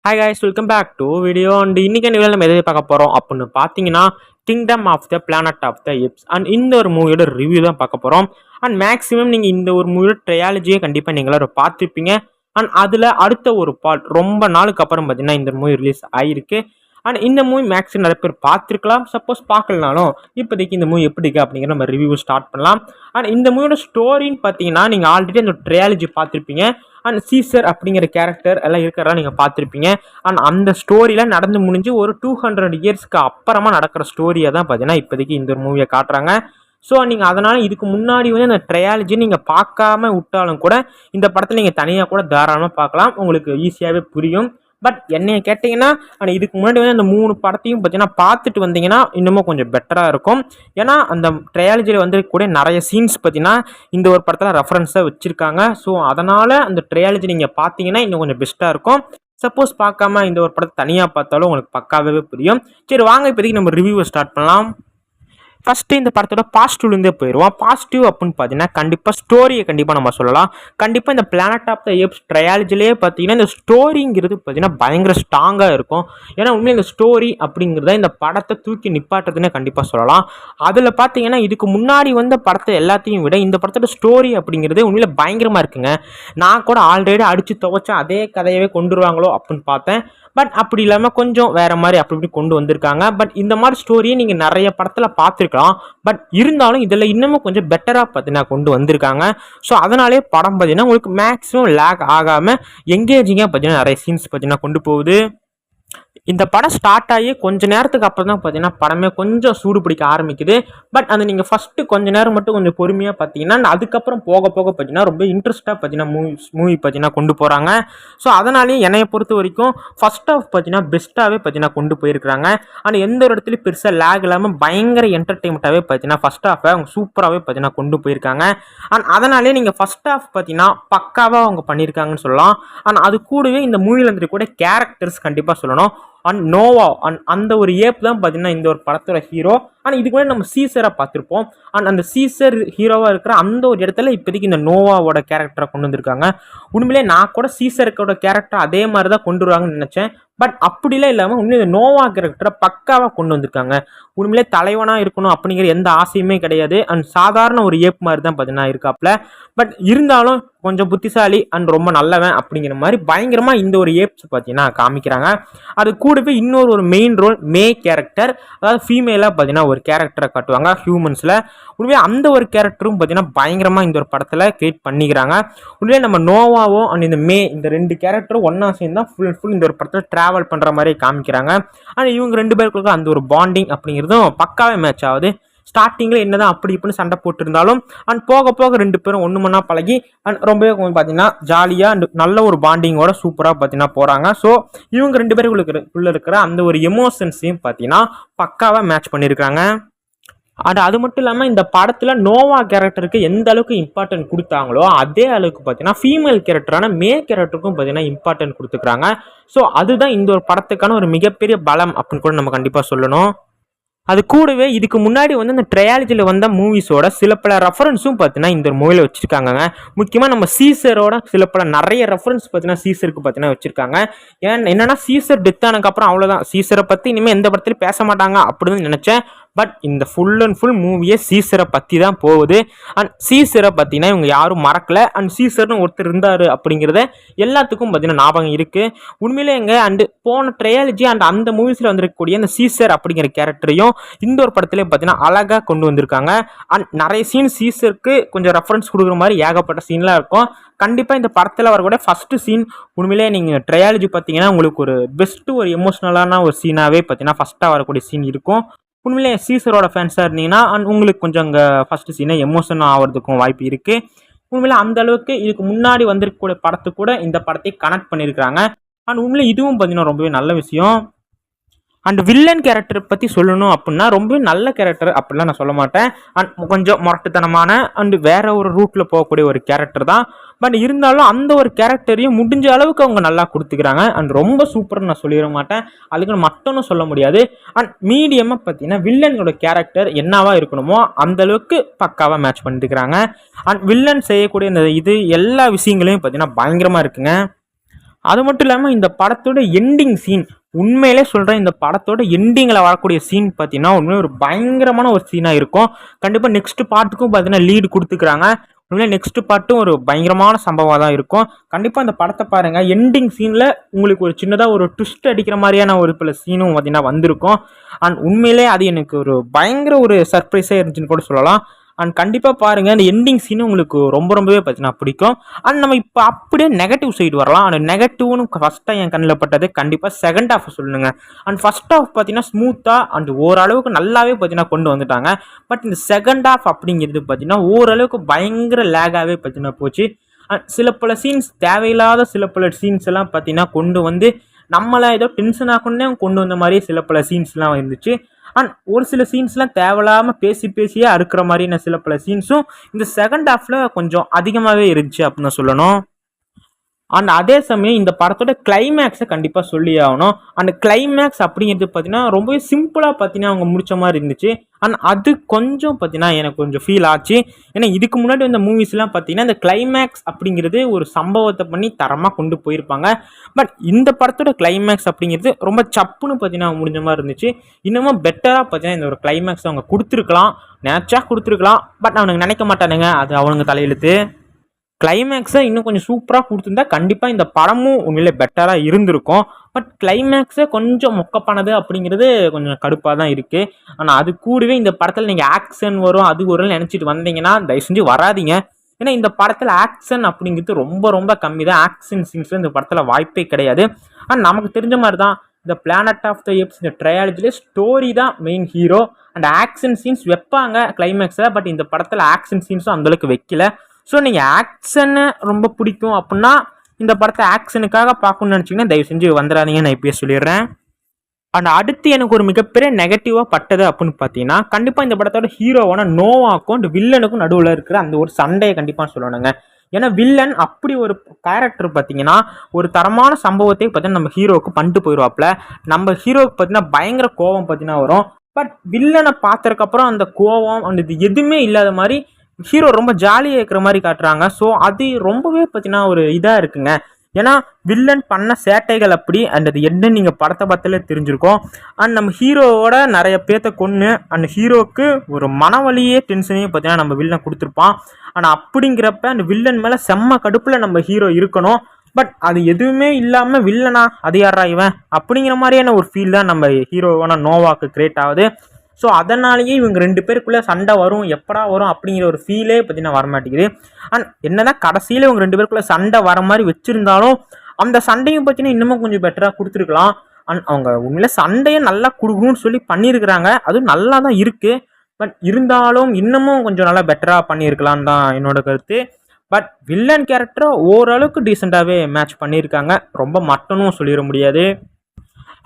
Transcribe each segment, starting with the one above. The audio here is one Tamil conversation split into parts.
Hi guys, welcome back to video. And இன்னைக்கு வீடியோவில் நம்ம எதை பார்க்க போகிறோம் அப்படின்னு பார்த்தீங்கன்னா, kingdom of the planet of the apes. And இந்த ஒரு மூவியோட ரிவ்யூ தான் பார்க்க போகிறோம். அண்ட் மேக்ஸிமம் நீங்கள் இந்த ஒரு மூவியோட ட்ரையாலஜியை கண்டிப்பாக நீங்களும் பார்த்துருப்பீங்க. அண்ட் அதில் அடுத்த ஒரு பார்ட் ரொம்ப நாளுக்கு அப்புறம் பார்த்தீங்கன்னா இந்த மூவி ரிலீஸ் ஆகிருக்கு. அண்ட் இந்த மூவி மேக்ஸிமம் நிறைய பேர் பார்த்துருக்கலாம். சப்போஸ் பார்க்கலனாலும் இப்போதைக்கு இந்த மூவி எப்படி இருக்கு அப்படிங்கிற நம்ம ரிவ்யூ ஸ்டார்ட் பண்ணலாம். அண்ட் இந்த மூவியோட ஸ்டோரின்னு பார்த்தீங்கன்னா, நீங்கள் ஆல்ரெடி அந்த ட்ரையாலஜி பார்த்துருப்பீங்க. அண்ட் சீசர் அப்படிங்கிற கேரக்டர் எல்லாம் இருக்கிறதா நீங்கள் பார்த்துருப்பீங்க. அண்ட் அந்த ஸ்டோரியில் நடந்து முடிஞ்சு ஒரு 200 இயர்ஸ்க்கு அப்புறமா நடக்கிற ஸ்டோரியை தான் பார்த்தீங்கன்னா இப்போதைக்கு இந்த மூவியை காட்டுறாங்க. ஸோ நீங்கள் அதனால் இதுக்கு முன்னாடி வந்து அந்த ட்ரையாலஜி நீங்கள் பார்க்காம விட்டாலும் கூட இந்த படத்தில் நீங்கள் தனியாக கூட தாராளமாக பார்க்கலாம். உங்களுக்கு ஈஸியாகவே புரியும். பட் என்னைய கேட்டிங்கன்னா, ஆனால் இதுக்கு முன்னாடி வந்து அந்த 3 படத்தையும் பார்த்தீங்கன்னா பார்த்துட்டு வந்தீங்கன்னா இன்னமும் கொஞ்சம் பெட்டராக இருக்கும். ஏன்னா அந்த ட்ரையாலஜியில் வந்து கூட நிறைய சீன்ஸ் பார்த்தீங்கன்னா இந்த ஒரு படத்தில் ரெஃபரன்ஸாக வச்சுருக்காங்க. ஸோ அதனால் அந்த ட்ரையாலஜி நீங்கள் பார்த்தீங்கன்னா இன்னும் கொஞ்சம் பெஸ்ட்டாக இருக்கும். சப்போஸ் பார்க்காம இந்த ஒரு படத்தை தனியாக பார்த்தாலும் உங்களுக்கு பக்காவே புரியும். சரி, வாங்க இப்போதைக்கு நம்ம ரிவ்யூவை ஸ்டார்ட் பண்ணலாம். ஃபஸ்ட்டு இந்த படத்தோட பாசிட்டிவ்லேருந்தே போயிடுவோம். பாசிட்டிவ் அப்படின்னு பார்த்தீங்கன்னா கண்டிப்பாக ஸ்டோரியை கண்டிப்பாக நம்ம சொல்லலாம். கண்டிப்பாக இந்த பிளானட் ஆஃப் த எப்ஸ் ட்ரையாலஜிலேயே பார்த்தீங்கன்னா இந்த ஸ்டோரிங்கிறது பார்த்தீங்கன்னா பயங்கர ஸ்ட்ராங்காக இருக்கும். ஏன்னா உண்மையிலே இந்த ஸ்டோரி அப்படிங்கிறத இந்த படத்தை தூக்கி நிப்பாட்டுறதுன்னு கண்டிப்பாக சொல்லலாம். அதில் பார்த்தீங்கன்னா இதுக்கு முன்னாடி வந்த படத்தை எல்லாத்தையும் விட இந்த படத்தோட ஸ்டோரி அப்படிங்கிறது உண்மையிலே பயங்கரமாக இருக்குங்க. நான் கூட ஆல்ரெடி அடித்து துவைச்சா அதே கதையவே கொண்டு வருவாங்களோ அப்படின்னு பார்த்தேன். பட் அப்படி இல்லாமல் கொஞ்சம் வேறு மாதிரி அப்படி இப்படி கொண்டு வந்திருக்காங்க. பட் இந்த மாதிரி ஸ்டோரியை நீங்கள் நிறைய படத்தில் பார்த்துருக்கலாம். பட் இருந்தாலும் இதில் இன்னமும் கொஞ்சம் பெட்டராக பார்த்தீங்கன்னா கொண்டு வந்திருக்காங்க. ஸோ அதனாலே படம் பார்த்தீங்கன்னா உங்களுக்கு மேக்ஸிமம் லேக் ஆகாமல் எங்கேஜிங்காக பார்த்தீங்கன்னா நிறைய சீன்ஸ் பார்த்தீங்கன்னா கொண்டு போகுது. இந்த படம் ஸ்டார்ட் ஆகி கொஞ்சம் நேரத்துக்கு அப்புறம் தான் பார்த்தீங்கன்னா படமே கொஞ்சம் சூடு பிடிக்க ஆரம்பிக்குது. பட் அது நீங்கள் ஃபஸ்ட்டு கொஞ்சம் நேரம் மட்டும் கொஞ்சம் பொறுமையாக பார்த்தீங்கன்னா அதுக்கப்புறம் போக போக பார்த்தீங்கன்னா ரொம்ப இன்ட்ரெஸ்ட்டாக பார்த்தீங்கன்னா மூவி பார்த்தீங்கன்னா கொண்டு போகிறாங்க. ஸோ அதனாலேயே என்னையை பொறுத்த வரைக்கும் ஃபஸ்ட் ஆஃப் பார்த்தீங்கன்னா பெஸ்ட்டாகவே பார்த்தீங்கன்னா கொண்டு போயிருக்கிறாங்க. ஆனால் எந்த ஒரு இடத்துலையும் பெருசாக லேக் இல்லாமல் பயங்கர என்டர்டெயின்மெண்ட்டாகவே பார்த்தீங்கன்னா ஃபஸ்ட் ஆஃபை அவங்க சூப்பராகவே பார்த்தீங்கன்னா கொண்டு போயிருக்காங்க. அண்ட் அதனாலே நீங்கள் ஃபஸ்ட் ஆஃப் பார்த்தீங்கன்னா பக்காவாக அவங்க பண்ணியிருக்காங்கன்னு சொல்லலாம். அண்ட் அது கூடவே இந்த மூவியில் இருந்துட்டு கூட கேரக்டர்ஸ் கண்டிப்பாக சொல்லணும். அண்ட் நோவா அந்த ஒரு ஏப் தான் பார்த்தீங்கன்னா இந்த ஒரு படத்தோட ஹீரோ. ஆனால் இதுக்கு முன்னாடி நம்ம சீசரை பார்த்துருப்போம். அண்ட் அந்த சீசர் ஹீரோவாக இருக்கிற அந்த ஒரு இடத்துல இப்போதைக்கு இந்த நோவாவோட கேரக்டரை கொண்டு வந்திருக்காங்க. உண்மையிலே நான் கூட சீசருக்கோட கேரக்டர் அதே மாதிரி தான் கொண்டு வருவாங்கன்னு நினச்சேன். பட் அப்படிலாம் இல்லாமல் உண்மையிலே நோவா கேரக்டரை பக்காவாக கொண்டு வந்திருக்காங்க. உண்மையிலே தலைவனாக இருக்கணும் அப்படிங்கிற எந்த ஆசையுமே கிடையாது. அண்ட் சாதாரண ஒரு ஏப் மாதிரி தான் பார்த்தீங்கன்னா இருக்காப்புல. பட் இருந்தாலும் கொஞ்சம் புத்திசாலி அண்ட் ரொம்ப நல்லவன் அப்படிங்கிற மாதிரி பயங்கரமாக இந்த ஒரு ஏப்ஸ் பார்த்தீங்கன்னா காமிக்கிறாங்க. அது கூடவே இன்னொரு ஒரு மெயின் ரோல் மே கேரக்டர், அதாவது ஃபீமேலாக பார்த்தீங்கன்னா ஒரு கேரக்டரை காட்டுவாங்க ஹியூமன்ஸில். உண்மையாக அந்த ஒரு கேரக்டரும் பார்த்தீங்கன்னா பயங்கரமாக இந்த ஒரு படத்தில் கிரியேட் பண்ணிக்கிறாங்க. உண்மையாக நம்ம நோவாவும் அண்ட் இந்த மே இந்த 2 கேரக்டரும் ஒன்றா சேர்ந்து தான் ஃபுல் இந்த ஒரு படத்தில் ட்ராவல் பண்ணுற மாதிரி காமிக்கிறாங்க. ஆனால் இவங்க 2 பேருக்குள்ள அந்த ஒரு பாண்டிங் அப்படிங்கிறதும் பக்காவே மேட்ச் ஆகுது. ஸ்டார்டிங்கில் என்னதான் அப்படி இப்படின்னு சண்டை போட்டுருந்தாலும் அண்ட் போக போக 2 பேரும் ஒன்று மண்ணா பழகி அண்ட் ரொம்பவே பார்த்தீங்கன்னா ஜாலியாக நல்ல ஒரு பாண்டிங்கோட சூப்பராக பார்த்தீங்கன்னா போகிறாங்க. ஸோ இவங்க 2 பேருக்குள்ள இருக்கிற அந்த ஒரு எமோஷன்ஸையும் பார்த்தீங்கன்னா பக்காவாக மேட்ச் பண்ணியிருக்காங்க. அது மட்டும் இல்லாமல் இந்த படத்தில் நோவா கேரக்டருக்கு எந்த அளவுக்கு இம்பார்ட்டன்ட் கொடுத்தாங்களோ அதே அளவுக்கு பார்த்தீங்கன்னா ஃபீமேல் கேரக்டரான மே கேரக்டருக்கும் பார்த்தீங்கன்னா இம்பார்ட்டன்ட் கொடுத்துக்கிறாங்க. ஸோ அதுதான் இந்த ஒரு படத்துக்கான ஒரு மிகப்பெரிய பலம் அப்படின்னு கூட நம்ம கண்டிப்பாக சொல்லணும். அது கூடவே இதுக்கு முன்னாடி வந்து இந்த ட்ரையாலஜியில் வந்த மூவிஸோட சில பல ரெஃபரன்ஸும் பார்த்தீங்கன்னா இந்த மூவியில் வச்சுருக்காங்க. முக்கியமாக நம்ம சீசரோட சில பல நிறைய ரெஃபரன்ஸ் பார்த்தீங்கன்னா சீசருக்கு பார்த்தீங்கன்னா வச்சுருக்காங்க. என்னன்னா சீசர் டெத் ஆனதுக்கப்புறம் அவ்வளோதான், சீசரை பற்றி இனிமேல் எந்த படத்துலையும் பேச மாட்டாங்க அப்படின்னு நினச்சேன். பட் இந்த ஃபுல் அண்ட் ஃபுல் மூவியே சீசரை பற்றி தான் போகுது. அண்ட் சீசரை பார்த்தீங்கன்னா இவங்க யாரும் மறக்கலை. அண்ட் சீசர்னு ஒருத்தர் இருந்தார் அப்படிங்கிறத எல்லாத்துக்கும் பார்த்தீங்கன்னா ஞாபகம் இருக்குது. உண்மையிலே எங்க அண்டு போன ட்ரையாலஜி அண்ட் அந்த மூவிஸில் வந்திருக்கக்கூடிய அந்த சீசர் அப்படிங்கிற கேரக்டரையும் இந்த ஒரு படத்துலேயே பார்த்தீங்கன்னா அழகாக கொண்டு வந்திருக்காங்க. அண்ட் நிறைய சீன் சீசருக்கு கொஞ்சம் ரெஃபரன்ஸ் கொடுக்குற மாதிரி ஏகப்பட்ட சீன்லாம் இருக்கும். கண்டிப்பாக இந்த படத்தில் வரக்கூடிய ஃபஸ்ட்டு சீன் உண்மையிலே நீங்கள் ட்ரையாலஜி பார்த்தீங்கன்னா உங்களுக்கு ஒரு பெஸ்ட்டு ஒரு எமோஷ்னலான ஒரு சீனாகவே பார்த்தீங்கன்னா ஃபஸ்ட்டாக வரக்கூடிய சீன் இருக்கும். உண்மையிலே சீசரோட ஃபேன்ஸாக இருந்தீங்கன்னா அண்ட் உங்களுக்கு கொஞ்சம் அங்கே ஃபஸ்ட்டு சீனை எமோஷன் ஆகிறதுக்கும் வாய்ப்பு இருக்குது. உண்மையிலே அந்த அளவுக்கு இதுக்கு முன்னாடி வந்திருக்கக்கூடிய படத்து கூட இந்த படத்தை கனெக்ட் பண்ணியிருக்கிறாங்க. அண்ட் உண்மையிலே இதுவும் பார்த்தீங்கன்னா ரொம்பவே நல்ல விஷயம். அண்ட் வில்லன் கேரக்டரை பற்றி சொல்லணும் அப்படின்னா ரொம்பவே நல்ல கேரக்டர் அப்படிலாம் நான் சொல்ல மாட்டேன். அண்ட் கொஞ்சம் முரட்டுத்தனமான அண்டு வேற ஒரு ரூட்டில் போகக்கூடிய ஒரு கேரக்டர் தான். பட் இருந்தாலும் அந்த ஒரு கேரக்டரையும் முடிஞ்ச அளவுக்கு அவங்க நல்லா கொடுத்துக்கிறாங்க. அண்ட் ரொம்ப சூப்பர்னு நான் சொல்லிட மாட்டேன், அதுக்கு மட்டும்னு சொல்ல முடியாது. அண்ட் மீடியமாக பார்த்தீங்கன்னா வில்லனோட கேரக்டர் என்னவா இருக்கணுமோ அந்த அளவுக்கு பக்காவாக மேட்ச் பண்ணிட்டுருக்கிறாங்க. அண்ட் வில்லன் செய்யக்கூடிய இந்த இது எல்லா விஷயங்களையும் பார்த்தீங்கன்னா பயங்கரமாக இருக்குங்க. அது மட்டும் இல்லாமல் இந்த படத்தோட எண்டிங் சீன் உண்மையிலே சொல்கிறேன், இந்த படத்தோட எண்டிங்கில் வரக்கூடிய சீன் பார்த்தீங்கன்னா உண்மையிலே ஒரு பயங்கரமான ஒரு சீனாக இருக்கும். கண்டிப்பாக நெக்ஸ்ட் பார்ட்டுக்கும் பார்த்தீங்கன்னா லீடு கொடுத்துக்கிறாங்க. உண்மையிலே நெக்ஸ்ட் பார்ட்டும் ஒரு பயங்கரமான சம்பவம் தான் இருக்கும். கண்டிப்பாக இந்த படத்தை பாருங்கள். எண்டிங் சீனில் உங்களுக்கு ஒரு சின்னதாக ஒரு ட்விஸ்ட் அடிக்கிற மாதிரியான ஒரு பல சீனும் பார்த்தீங்கன்னா வந்திருக்கும். அண்ட் உண்மையிலே அது எனக்கு ஒரு பயங்கர ஒரு சர்ப்ரைஸாக இருந்துச்சுன்னு கூட சொல்லலாம். அண்ட் கண்டிப்பாக பாருங்கள், அந்த எண்டிங் சீன் உங்களுக்கு ரொம்பவே பார்த்தீங்கன்னா பிடிக்கும். அண்ட் நம்ம இப்போ அப்படியே நெகட்டிவ் சைடு வரலாம். அந்த நெகட்டிவ்னு ஃபஸ்ட்டாக என் கண்ணில் பட்டது கண்டிப்பாக செகண்ட் ஹாஃப் சொல்லுங்க. அண்ட் ஃபர்ஸ்ட் ஹாஃப் பார்த்தீங்கன்னா ஸ்மூத்தாக அண்ட் ஓரளவுக்கு நல்லாவே பார்த்தீங்கன்னா கொண்டு வந்துட்டாங்க. பட் இந்த செகண்ட் ஹாஃப் அப்படிங்கிறது பார்த்தீங்கன்னா ஓரளவுக்கு பயங்கர லேகாகவே பார்த்தீங்கன்னா போச்சு. சில பல சீன்ஸ் தேவையில்லாத சில பல சீன்ஸ் எல்லாம் பார்த்தீங்கன்னா கொண்டு வந்து நம்மளை ஏதோ டென்ஷன் ஆகணுன்னே கொண்டு வந்த மாதிரியே சில பல சீன்ஸ்லாம் இருந்துச்சு. அண்ட் ஒரு சில சீன்ஸ்லாம் தேவையில்லாமல் பேசியே அறுக்கிற மாதிரியான சில பல சீன்ஸும் இந்த செகண்ட் ஹாஃபில் கொஞ்சம் அதிகமாகவே இருந்துச்சு அப்படின்னு சொல்லணும். அண்ட் அதே சமயம் இந்த படத்தோட கிளைமேக்ஸை கண்டிப்பாக சொல்லி ஆகணும். அந்த கிளைமேக்ஸ் அப்படிங்கிறது பார்த்தீங்கன்னா ரொம்பவே சிம்பிளாக பார்த்தீங்கன்னா அவங்க முடிச்ச மாதிரி இருந்துச்சு. அண்ட் அது கொஞ்சம் பார்த்தீங்கன்னா எனக்கு கொஞ்சம் ஃபீல் ஆச்சு. ஏன்னா இதுக்கு முன்னாடி வந்த மூவிஸ்லாம் பார்த்தீங்கன்னா இந்த கிளைமேக்ஸ் அப்படிங்கிறது ஒரு சம்பவத்தை பண்ணி தரமாக கொண்டு போயிருப்பாங்க. பட் இந்த படத்தோட கிளைமேக்ஸ் அப்படிங்கிறது ரொம்ப சப்புன்னு பார்த்தீங்கன்னா முடிஞ்ச மாதிரி இருந்துச்சு. இன்னமும் பெட்டராக பார்த்தீங்கன்னா இந்த ஒரு கிளைமேக்ஸ் அவங்க கொடுத்துருக்கலாம், நேச்சாக கொடுத்துருக்கலாம். பட் அவனுக்கு நினைக்க மாட்டானுங்க, அது அவனுங்க தலையெழுத்து. கிளைமேக்ஸை இன்னும் கொஞ்சம் சூப்பராக கொடுத்துருந்தா கண்டிப்பாக இந்த படமும் உண்மையிலே பெட்டராக இருந்திருக்கும். பட் கிளைமேக்ஸை கொஞ்சம் மொக்கப்பானது அப்படிங்கிறது கொஞ்சம் கடுப்பாக தான் இருக்குது. ஆனால் அது கூடவே இந்த படத்தில் நீங்கள் ஆக்ஷன் வரும் அது வரும்னு நினச்சிட்டு வந்தீங்கன்னா தயவு செஞ்சு வராதிங்க. ஏன்னா இந்த படத்தில் ஆக்ஷன் அப்படிங்கிறது ரொம்ப ரொம்ப கம்மி தான். ஆக்ஷன் சீன்ஸ் இந்த படத்தில் வாய்ப்பே கிடையாது. ஆனால் நமக்கு தெரிஞ்ச மாதிரி தான் இந்த பிளானட் ஆஃப் த ஏப்ஸ் இந்த ட்ரையாலஜிலே ஸ்டோரி தான் main hero. And action scenes வைப்பாங்க கிளைமேக்ஸில். பட் இந்த படத்தில் ஆக்ஷன் சீன்ஸும் அந்தளவுக்கு வைக்கல. ஸோ நீங்கள் ஆக்ஷனை ரொம்ப பிடிக்கும் அப்படின்னா இந்த படத்தை ஆக்ஷனுக்காக பார்க்கணும்னு நினச்சிங்கன்னா தயவு செஞ்சு வந்துடாதீங்க, நான் இப்பயே சொல்லிடுறேன். அண்ட் அடுத்து எனக்கு ஒரு மிகப்பெரிய நெகட்டிவாக பட்டது அப்படின்னு பார்த்தீங்கன்னா கண்டிப்பாக இந்த படத்தோட ஹீரோவான நோவாக்கும் அண்ட் வில்லனுக்கும் நடுவில் இருக்கிற அந்த ஒரு சண்டையை கண்டிப்பாக சொல்லணுங்க. ஏன்னா வில்லன் அப்படி ஒரு கேரக்டர் பார்த்தீங்கன்னா ஒரு தரமான சம்பவத்தை பார்த்தீங்கன்னா நம்ம ஹீரோவுக்கு பண்ணிட்டு போயிடுவாப்புல. நம்ம ஹீரோவுக்கு பார்த்தீங்கன்னா பயங்கர கோபம் பார்த்தீங்கன்னா வரும். பட் வில்லனை பார்த்ததுக்கப்புறம் அந்த கோபம் அந்த இது எதுவுமே இல்லாத மாதிரி ஹீரோ ரொம்ப ஜாலியாக இருக்கிற மாதிரி காட்டுறாங்க. ஸோ அது ரொம்பவே பார்த்தீங்கன்னா ஒரு இதாக இருக்குங்க. ஏன்னா வில்லன் பண்ண சேட்டைகள் அப்படி அண்ட் அது என்ன நீங்கள் படத்தை பார்த்தாலே தெரிஞ்சிருக்கோம். அண்ட் நம்ம ஹீரோவோட நிறைய பேர்த்த கொன்று அந்த ஹீரோவுக்கு ஒரு மனவலியே டென்ஷனையும் பார்த்தீங்கன்னா நம்ம வில்லன் கொடுத்துருப்பான். ஆனால் அப்படிங்கிறப்ப அந்த வில்லன் மேலே செம்ம கடுப்பில் நம்ம ஹீரோ இருக்கணும். பட் அது எதுவுமே இல்லாமல் வில்லனா அது யாரா இவன் அப்படிங்கிற மாதிரியான ஒரு ஃபீல் தான் நம்ம ஹீரோவான நோவாக்கு கிரியேட் ஆகுது. ஸோ அதனாலேயே இவங்க ரெண்டு பேருக்குள்ளே சண்டை வரும், எப்படா வரும் அப்படிங்கிற ஒரு ஃபீலே பார்த்தீங்கன்னா வரமாட்டேங்குது. அண்ட் என்னதான் கடைசியில் இவங்க ரெண்டு பேருக்குள்ளே சண்டை வர மாதிரி வச்சுருந்தாலும் அந்த சண்டையும் பார்த்தீங்கன்னா இன்னமும் கொஞ்சம் பெட்டராக கொடுத்துருக்கலாம். அண்ட் அவங்க உண்மையில சண்டையை நல்லா கொடுக்கணும்னு சொல்லி பண்ணியிருக்கிறாங்க, அதுவும் நல்லா தான் இருக்குது. பட் இருந்தாலும் இன்னமும் கொஞ்சம் நல்லா பெட்டராக பண்ணியிருக்கலான்னு தான் என்னோட கருத்து. பட் வில்லன் கேரக்டரை ஓரளவுக்கு டீசெண்டாகவே மேட்ச் பண்ணியிருக்காங்க, ரொம்ப மட்டனும் சொல்லிட முடியாது.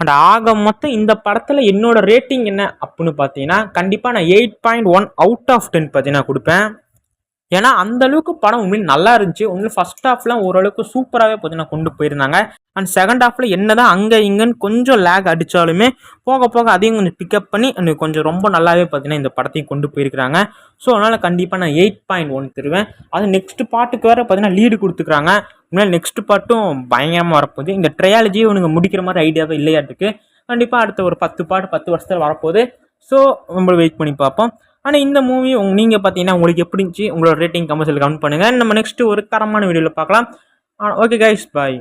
அண்ட் ஆக மொத்தம் இந்த படத்தில் என்னோட ரேட்டிங் என்ன அப்படின்னு பார்த்தீங்கன்னா கண்டிப்பாக நான் 8.1 அவுட் ஆஃப் 10 பார்த்தீங்கன்னா கொடுப்பேன். ஏன்னா அந்த அளவுக்கு படம் உண்மையில நல்லா இருந்துச்சு. உண்மையில ஃபர்ஸ்ட் ஹாஃப்லாம் ஓரளவுக்கு சூப்பராகவே பார்த்தீங்கன்னா கொண்டு போயிருந்தாங்க. அண்ட் செகண்ட் ஹாஃபில் என்னதான் அங்கே இங்கன்னு கொஞ்சம் லேக் அடித்தாலுமே போக போக அதையும் கொஞ்சம் பிக்கப் பண்ணி எனக்கு கொஞ்சம் ரொம்ப நல்லாவே பார்த்தீங்கன்னா இந்த படத்தையும் கொண்டு போயிருக்கிறாங்க. ஸோ அதனால் கண்டிப்பாக நான் 8.1 தருவேன். அது நெக்ஸ்ட் பாட்டுக்கு வேறு பார்த்தீங்கன்னா லீடு கொடுத்துக்கிறாங்க. உண்மையில நெக்ஸ்ட் பாட்டும் பயங்கரமாக வரப்போகுது. இந்த ட்ரையாலஜியை இவனுங்க முடிக்கிற மாதிரி ஐடியாவே இல்லையாட்டுக்கு. கண்டிப்பாக அடுத்த ஒரு 10 பாட்டு 10 வருஷத்தில் வரப்போகுது. ஸோ நம்ம வெயிட் பண்ணி பார்ப்போம். ஆனால் இந்த மூவி நீங்கள் பார்த்தீங்கன்னா உங்களுக்கு எப்படி இருந்துச்சு, உங்களோட ரேட்டிங் கமெண்ட்ஸில் கமெண்ட் பண்ணுங்கள். நம்ம நெக்ஸ்ட்டு ஒரு தரமான வீடியோவில் பார்க்கலாம். ஓகே கைஸ், பாய்.